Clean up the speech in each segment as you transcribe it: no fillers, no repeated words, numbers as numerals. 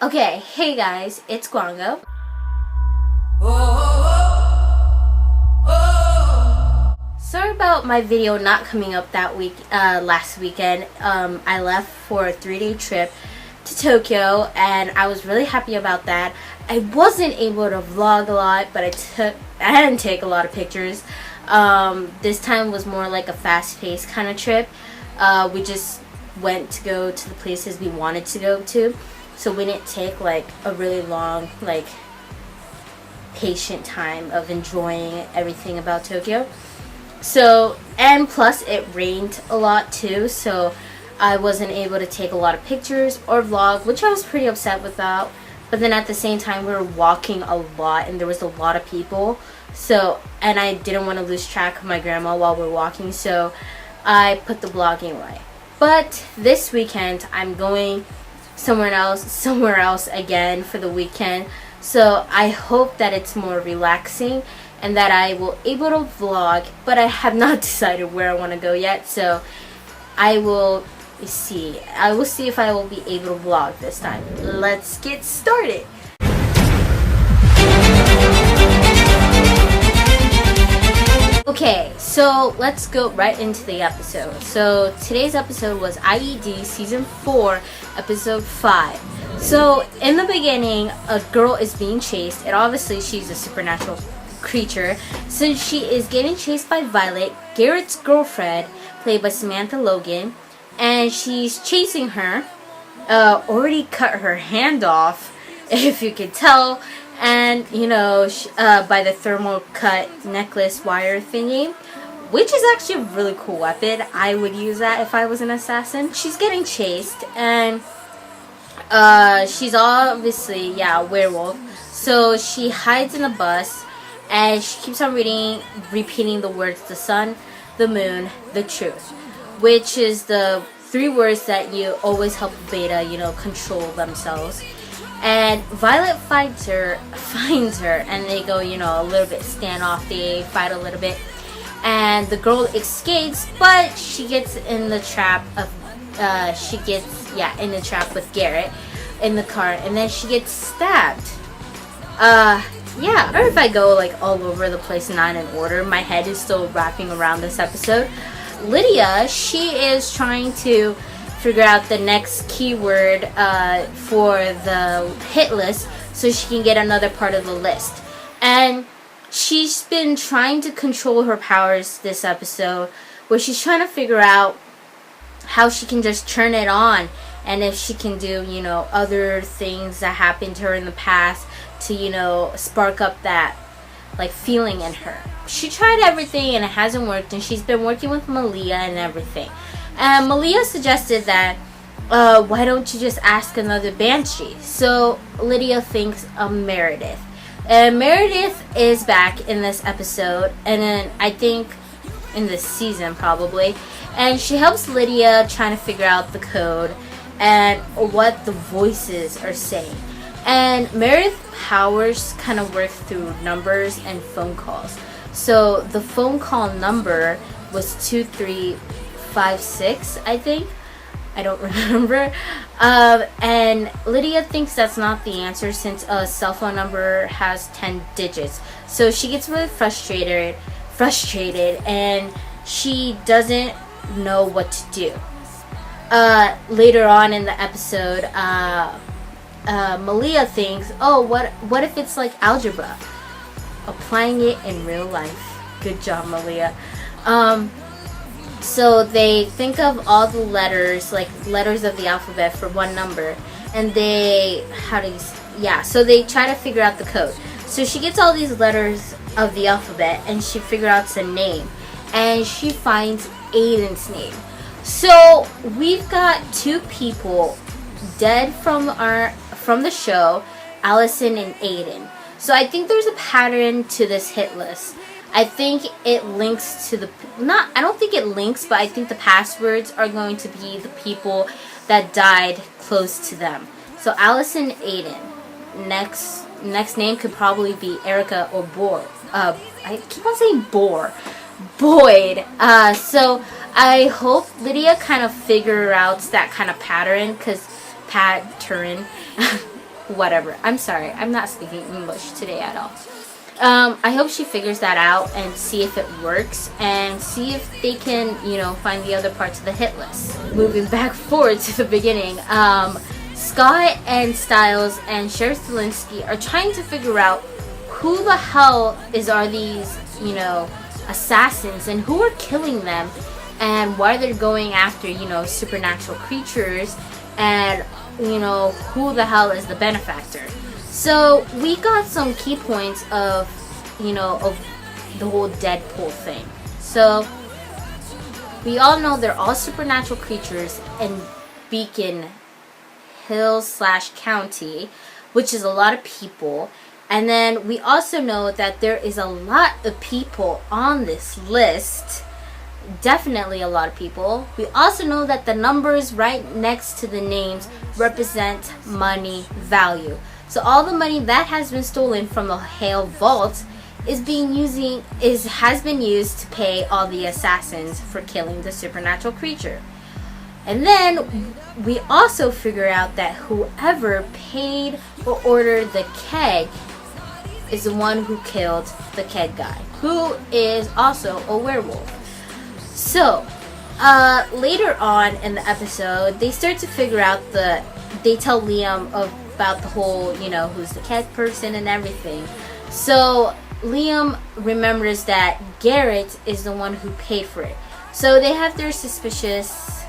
Okay, hey guys, it's Guango. Sorry about my video not coming up that week, last weekend. I left for a 3-day trip to Tokyo, and I was really happy about that. I wasn't able to vlog a lot, but I didn't take a lot of pictures. This time was more like a fast-paced kind of trip. We just went to go to the places we wanted to go to, so we didn't take like a really long, like, patient time of enjoying everything about Tokyo. So, and plus it rained a lot too, so I wasn't able to take a lot of pictures or vlog, which I was pretty upset about. But then at the same time, we were walking a lot and there was a lot of people, so, and I didn't want to lose track of my grandma while we're walking, so I put the vlogging away. But this weekend I'm going somewhere else again for the weekend, so I hope that it's more relaxing and that I will able to vlog, but I have not decided where I want to go yet, so I will see if I will be able to vlog this time. Let's get started. Okay, so let's go right into the episode. So today's episode was I.E.D. Season 4, Episode 5. So in the beginning, a girl is being chased, and obviously she's a supernatural creature, so she is getting chased by Violet, Garrett's girlfriend, played by Samantha Logan, and she's chasing her. Already cut her hand off, if you could tell, and you know, by the thermal cut necklace wire thingy, which is actually a really cool weapon. I would use that if I was an assassin. She's getting chased, and she's obviously, a werewolf, so she hides in a bus, and she keeps on repeating the words, the sun, the moon, the truth, which is the 3 words that you always help Beta, control themselves. And Violet finds her, and they go, a little bit standoff, they fight a little bit, and the girl escapes, but she gets in the trap of, in the trap with Garrett in the car, and then she gets stabbed. Or if I go like all over the place, not in order, my head is still wrapping around this episode. Lydia, she is trying to figure out the next keyword for the hit list so she can get another part of the list. And she's been trying to control her powers this episode, where she's trying to figure out how she can just turn it on, and if she can do, other things that happened to her in the past to, spark up that, like, feeling in her. She tried everything and it hasn't worked, and she's been working with Malia and everything. And Malia suggested that, why don't you just ask another Banshee? So Lydia thinks of Meredith. And Meredith is back in this episode, and then I think in this season probably. And she helps Lydia trying to figure out the code and what the voices are saying. And Meredith's powers kind of work through numbers and phone calls. So the phone call number was 2356, I think. I don't remember. And Lydia thinks that's not the answer, since a cell phone number has 10 digits. So she gets really frustrated, and she doesn't know what to do. Later on in the episode, Malia thinks, oh, what if it's like algebra? Applying it in real life. Good job, Malia. So they think of all the letters, like letters of the alphabet for one number, and so they try to figure out the code. So she gets all these letters of the alphabet, and she figures out a name, and she finds Aiden's name. So we've got 2 people dead from the show, Allison and Aiden. So I think there's a pattern to this hit list. I think it links to I don't think it links, but I think the passwords are going to be the people that died close to them. So Allison, Aiden. Next name could probably be Erica or I keep on saying Boyd. So I hope Lydia kind of figure out that kind of pattern, whatever. I'm sorry, I'm not speaking English today at all. I hope she figures that out and see if it works and see if they can, find the other parts of the hit list. Moving back forward to the beginning, Scott and Styles and Sheriff Stilinski are trying to figure out who the hell are these, assassins, and who are killing them, and why they're going after, supernatural creatures, and, who the hell is the benefactor. So we got some key points of the whole Deadpool thing. So we all know they're all supernatural creatures in Beacon Hills / County, which is a lot of people. And then we also know that there is a lot of people on this list. Definitely a lot of people. We also know that the numbers right next to the names represent money value. So all the money that has been stolen from the Hale Vault has been used to pay all the assassins for killing the supernatural creature. And then we also figure out that whoever paid or ordered the keg is the one who killed the keg guy, who is also a werewolf. So later on in the episode, they start to figure out they tell Liam about the whole, who's the keg person and everything. So Liam remembers that Garrett is the one who paid for it. So they have their suspicious,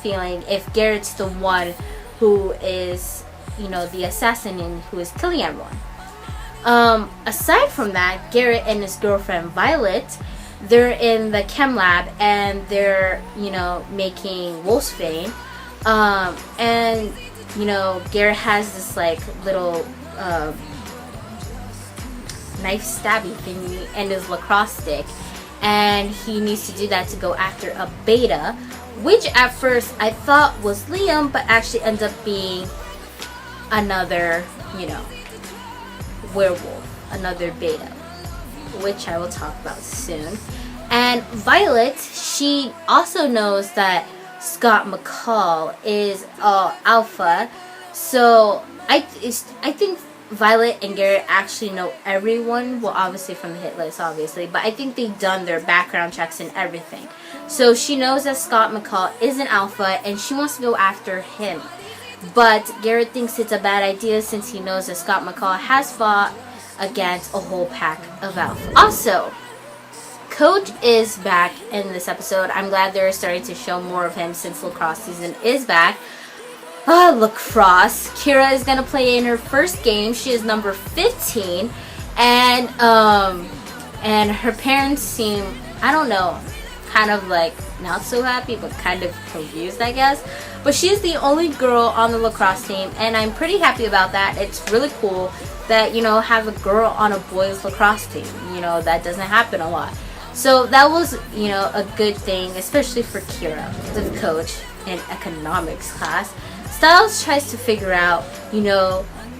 feeling if Garrett's the one who is, the assassin and who is killing everyone. Aside from that, Garrett and his girlfriend Violet, they're in the chem lab and they're, making Wolfsbane. And, Garrett has this little knife stabby thingy and his lacrosse stick, and he needs to do that to go after a beta, which at first I thought was Liam, but actually ends up being another, werewolf, another beta, which I will talk about soon. And Violet, she also knows that Scott McCall is alpha, so I think Violet and Garrett actually know everyone, well obviously from the hit list obviously, but I think they've done their background checks and everything. So she knows that Scott McCall is an alpha and she wants to go after him. But Garrett thinks it's a bad idea since he knows that Scott McCall has fought against a whole pack of alpha. Also, Coach is back in this episode. I'm glad they're starting to show more of him since Lacrosse season is back. Lacrosse. Kira is gonna play in her first game. She is number 15, and her parents seem, I don't know, kind of not so happy, but kind of confused, I guess. But she's the only girl on the lacrosse team, and I'm pretty happy about that. It's really cool that have a girl on a boys lacrosse team. That doesn't happen a lot. So that was a good thing, especially for Kira, the coach in economics class. Styles tries to figure out,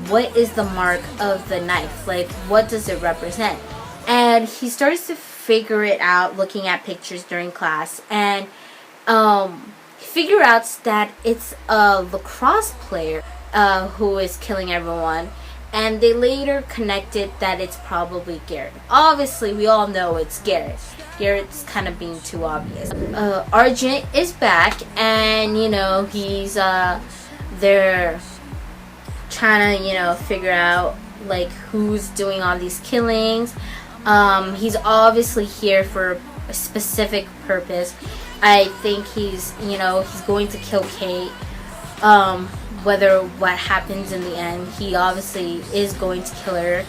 what is the mark of the knife? What does it represent? And he starts to figure it out looking at pictures during class. And figure out that it's a lacrosse player who is killing everyone. And they later connected that it's probably Garrett. Obviously, we all know it's Garrett. Garrett's kind of being too obvious. Argent is back, and he's they're trying to figure out who's doing all these killings. He's obviously here for a specific purpose. I think he's going to kill Kate. Whether what happens in the end, he obviously is going to kill her.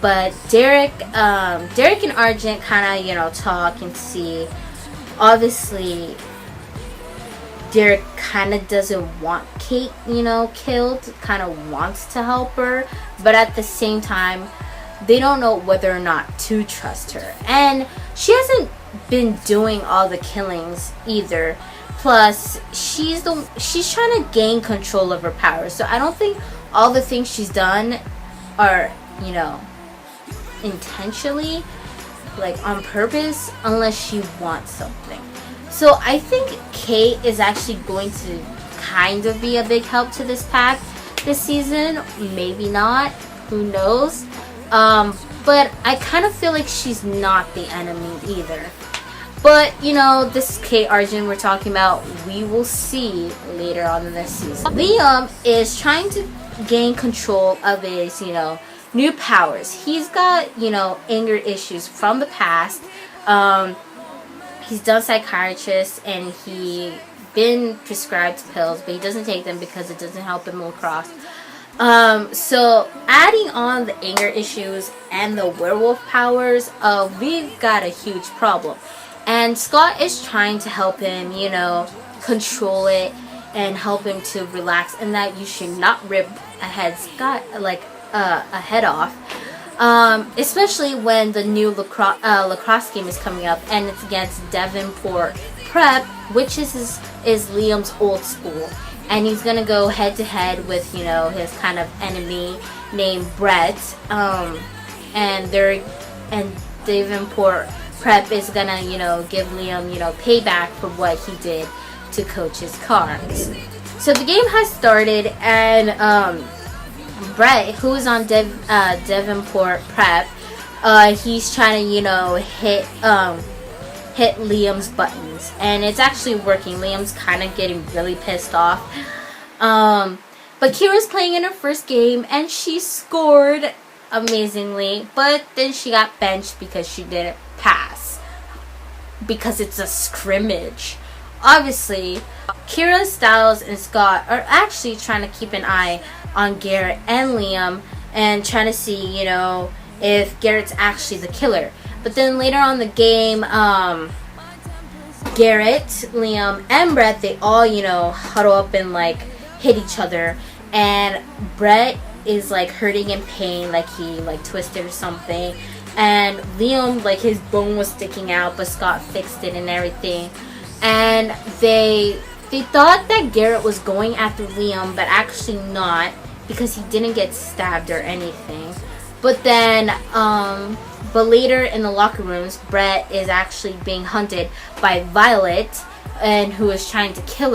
But Derek and Argent kind of talk and see. Obviously, Derek kind of doesn't want Kate killed, kind of wants to help her, but at the same time they don't know whether or not to trust her, and she hasn't been doing all the killings either. Plus, she's trying to gain control of her power, so I don't think all the things she's done are intentionally, on purpose, unless she wants something. So I think Kate is actually going to kind of be a big help to this pack, this season. Maybe not. Who knows? But I kind of feel like she's not the enemy either. But, you know, this Kate Arjun we're talking about, we will see later on in this season. Liam is trying to gain control of his, you know, new powers. He's got, you know, anger issues from the past. He's done psychiatrist and he been prescribed pills, but he doesn't take them because it doesn't help him lacrosse. So adding on the anger issues and the werewolf powers, we've got a huge problem. And Scott is trying to help him, you know, control it and help him to relax, and that you should not rip a head off. Especially when the new lacrosse game is coming up, and it's against Devonport Prep, which is Liam's old school, and he's gonna go head to head with, you know, his kind of enemy named Brett, and Devonport Prep is gonna, you know, give Liam, you know, payback for what he did to coach his cards. So the game has started, and Brett, who is on Devonport Prep, he's trying to, you know, hit Liam's buttons, and it's actually working. Liam's kind of getting really pissed off. But Kira's playing in her first game, and she scored amazingly, but then she got benched because she didn't pass, because it's a scrimmage. Obviously, Kira, Styles, and Scott are actually trying to keep an eye on Garrett and Liam and trying to see, you know, if Garrett's actually the killer. But then later on in the game, Garrett, Liam, and Brett, they all, you know, huddle up and like hit each other, and Brett is like hurting in pain, like he like twisted or something, and Liam, like his bone was sticking out, but Scott fixed it and everything. And they thought that Garrett was going after Liam, but actually not, because he didn't get stabbed or anything. But then but later in the locker rooms, Brett is actually being hunted by Violet, and who is trying to kill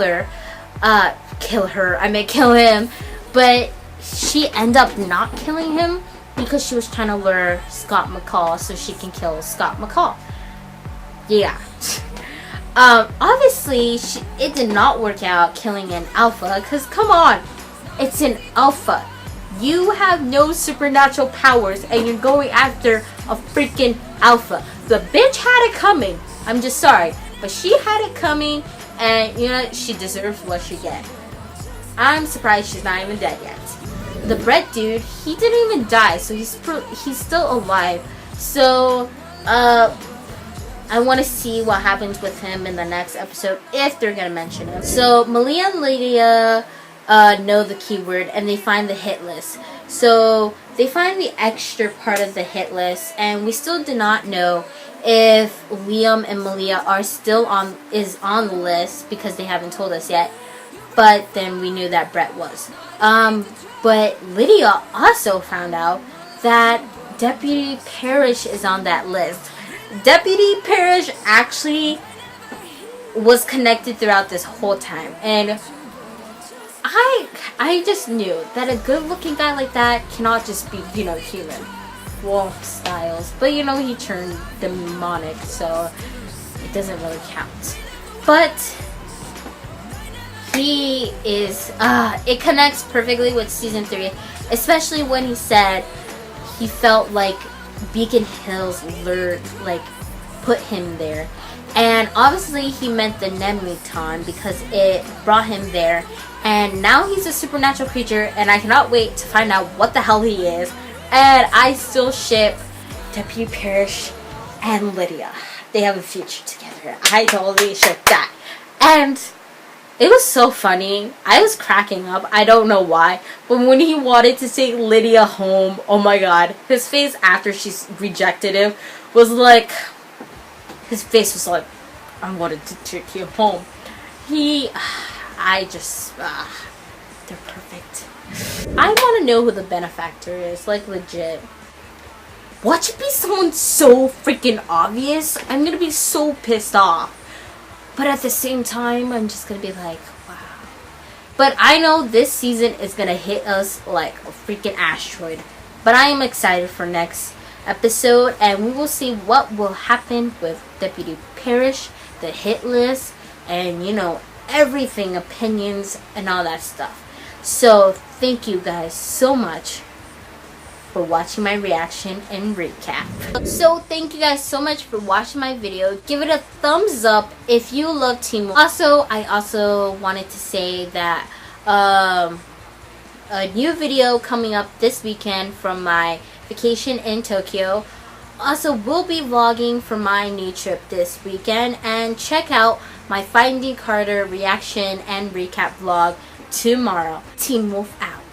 him, but she ended up not killing him because she was trying to lure Scott McCall so she can kill Scott McCall. Yeah. Obviously, it did not work out killing an alpha, because come on, it's an alpha. You have no supernatural powers and you're going after a freaking alpha. The bitch had it coming. I'm just sorry, but she had it coming, and you know, she deserves what she gets. I'm surprised she's not even dead yet. The Brett dude, he didn't even die, so he's still alive. So I want to see what happens with him in the next episode, if they're gonna mention him. So Malia and Lydia know the keyword, and they find the hit list. So they find the extra part of the hit list, and we still do not know if Liam and Malia are still on the list, because they haven't told us yet. But then we knew that Brett was. But Lydia also found out that Deputy Parrish is on that list. Deputy Parrish actually was connected throughout this whole time, and I just knew that a good-looking guy like that cannot just be, you know, human. Well, Styles, but you know, he turned demonic, so it doesn't really count. But he is, it connects perfectly with season 3, especially when he said he felt like Beacon Hills put him there. And obviously he meant the Nemeton, because it brought him there. And now he's a supernatural creature, and I cannot wait to find out what the hell he is. And I still ship Deputy Parrish and Lydia. They have a future together. I totally ship that. And it was so funny. I was cracking up. I don't know why. But when he wanted to take Lydia home, oh my god. His face after she rejected him was like... His face was like, I wanted to take you home. They're perfect. I want to know who the benefactor is, like legit. Watch it be someone so freaking obvious. I'm gonna be so pissed off. But at the same time, I'm just gonna be like, wow. But I know this season is gonna hit us like a freaking asteroid. But I am excited for next episode, and we will see what will happen with Deputy Parrish, the hit list, and everything, opinions, and all that stuff. So thank you guys so much for watching my reaction and recap. So thank you guys so much for watching my video. Give it a thumbs up if you love Teen Wolf. I also wanted to say that a new video coming up this weekend from my vacation in Tokyo. Also, we'll be vlogging for my new trip this weekend, and check out my Finding Carter reaction and recap vlog tomorrow. Teen Wolf out.